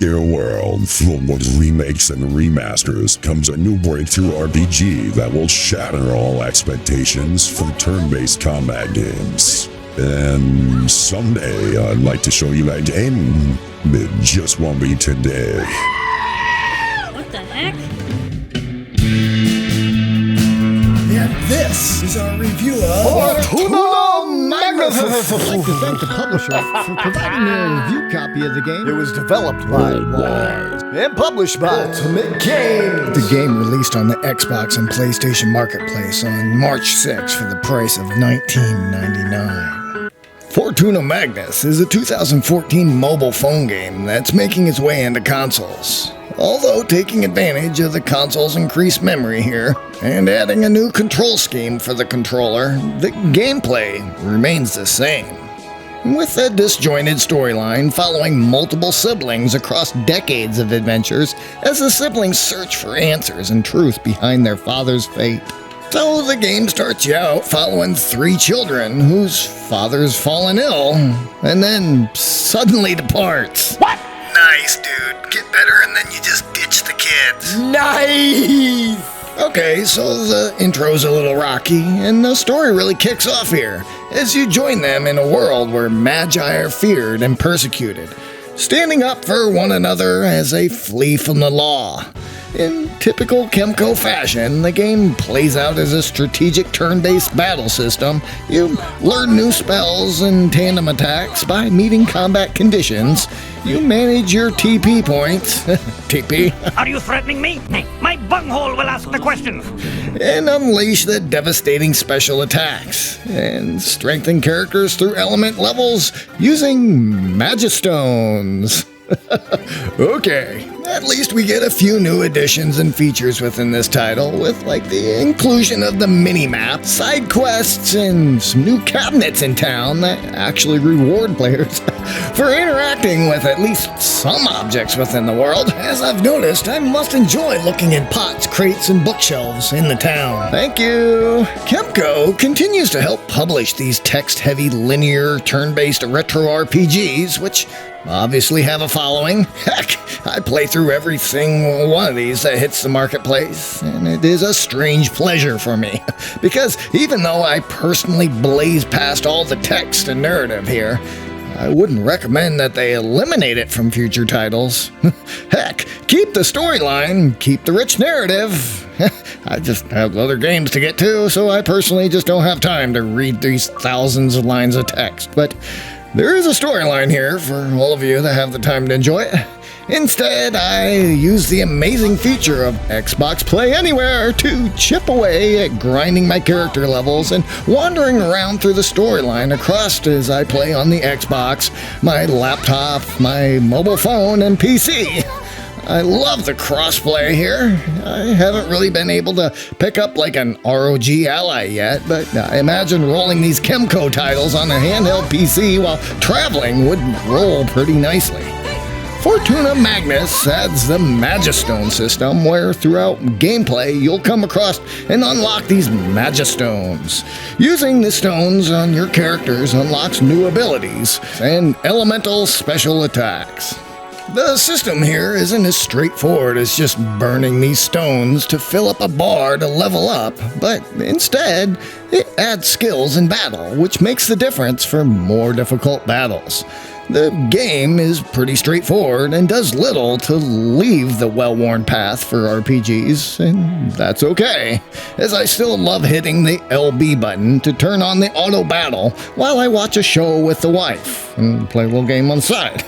In a world filled with remakes and remasters comes a new breakthrough RPG that will shatter all expectations for turn-based combat games. And someday I'd like to show you that game. It just won't be today. What the heck? And this is our review of Fortuna Magus! I'd like to thank the publisher for providing me a review copy of the game. It was developed by and published by Games. The game released on the Xbox and PlayStation Marketplace on March 6 for the price of $19.99. Fortuna Magus is a 2014 mobile phone game that's making its way into consoles. Although taking advantage of the console's increased memory here and adding a new control scheme for the controller, the gameplay remains the same. With a disjointed storyline following multiple siblings across decades of adventures as the siblings search for answers and truth behind their father's fate. So the game starts you out following three children whose fathers fallen ill and then suddenly departs. What? Nice, dude. Get better and then you just ditch the kids. Nice! Okay, so the intro's a little rocky, and the story really kicks off here, as you join them in a world where magi are feared and persecuted, standing up for one another as they flee from the law. In typical KEMCO fashion, the game plays out as a strategic turn-based battle system. You learn new spells and tandem attacks by meeting combat conditions. You manage your TP points, TP, Are you threatening me? My bunghole will ask the questions. and unleash the devastating special attacks, and strengthen characters through element levels using magestones. Okay, at least we get a few new additions and features within this title, with like the inclusion of the mini-map, side quests, and some new cabinets in town that actually reward players for interacting with at least some objects within the world. As I've noticed, I must enjoy looking in pots, crates, and bookshelves in the town. Thank you! KEMCO continues to help publish these text-heavy, linear, turn-based retro RPGs, which obviously have a following. Heck, I play through every single one of these that hits the marketplace, and it is a strange pleasure for me. Because even though I personally blaze past all the text and narrative here, I wouldn't recommend that they eliminate it from future titles. Heck, keep the storyline, keep the rich narrative. I just have other games to get to, so I personally just don't have time to read these thousands of lines of text. But there is a storyline here for all of you that have the time to enjoy it. Instead, I use the amazing feature of Xbox Play Anywhere to chip away at grinding my character levels and wandering around through the storyline across as I play on the Xbox, my laptop, my mobile phone, and PC. I love the crossplay here. I haven't really been able to pick up like an ROG Ally yet, but I imagine rolling these KEMCO titles on a handheld PC while traveling would roll pretty nicely. Fortuna Magus adds the Magistone system, where throughout gameplay you'll come across and unlock these Magistones. Using the stones on your characters unlocks new abilities and elemental special attacks. The system here isn't as straightforward as just burning these stones to fill up a bar to level up, but instead, it adds skills in battle, which makes the difference for more difficult battles. The game is pretty straightforward and does little to leave the well-worn path for RPGs, and that's okay, as I still love hitting the LB button to turn on the auto battle while I watch a show with the wife and play a little game on the side.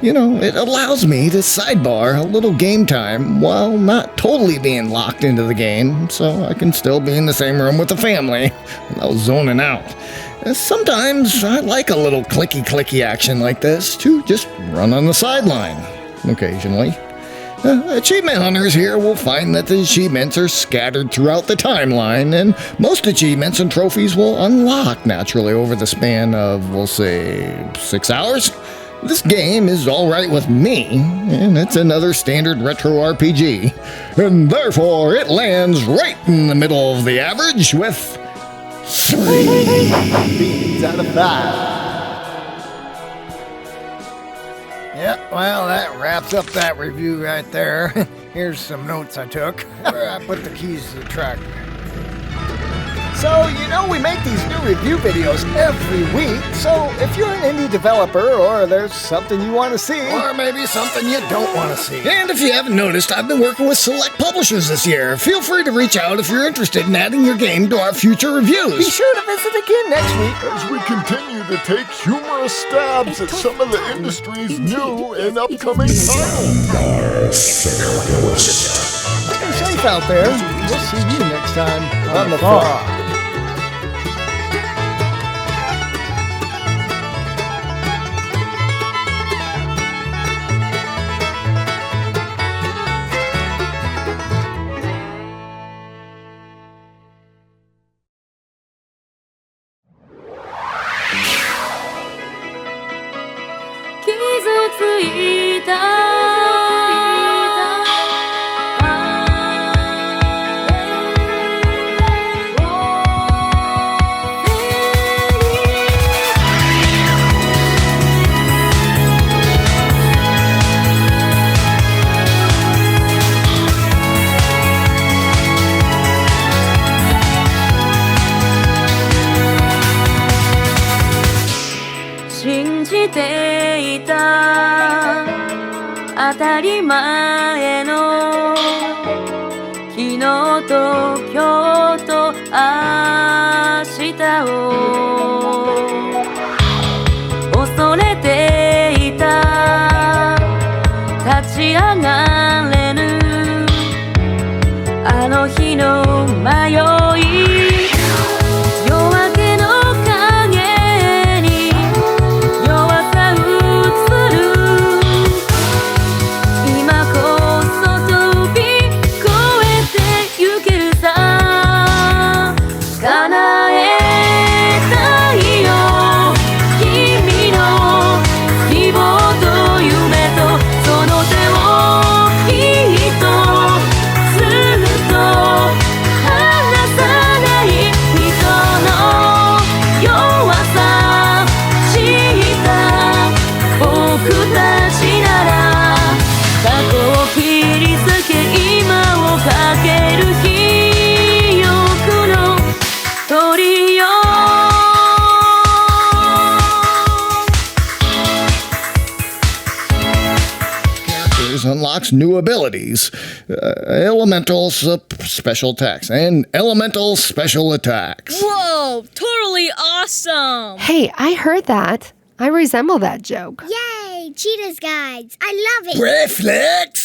You know, it allows me to sidebar a little game time while not totally being locked into the game, so I can still be in the same room with the family without zoning out. Sometimes I like a little clicky action like this to just run on the sideline, occasionally. Achievement hunters here will find that the achievements are scattered throughout the timeline, and most achievements and trophies will unlock naturally over the span of, we'll say, 6 hours. This game is alright with me, and it's another standard retro RPG, and therefore it lands right in the middle of the average with 3 out of 5. Yep, well, that wraps up that review right there. Here's some notes I took. Where I put the keys to the tractor. So, we make these new review videos every week, so if you're an indie developer or there's something you want to see, or maybe something you don't want to see. And if you haven't noticed, I've been working with select publishers this year. Feel free to reach out if you're interested in adding your game to our future reviews. Be sure to visit again next week As we continue to take humorous stabs at some of the industry's new and upcoming titles. Stay safe out there. We'll see you next time on The Frog. 傷ついた信じていた当たり前の昨日と今日と明日を恐れていた立ち上がれぬあの日の迷いUnlocks new abilities, elemental special attacks, and elemental special attacks. Whoa, totally awesome! Hey, I heard that. I resemble that joke. Yay! Cheetah's guides. I love it. Reflect!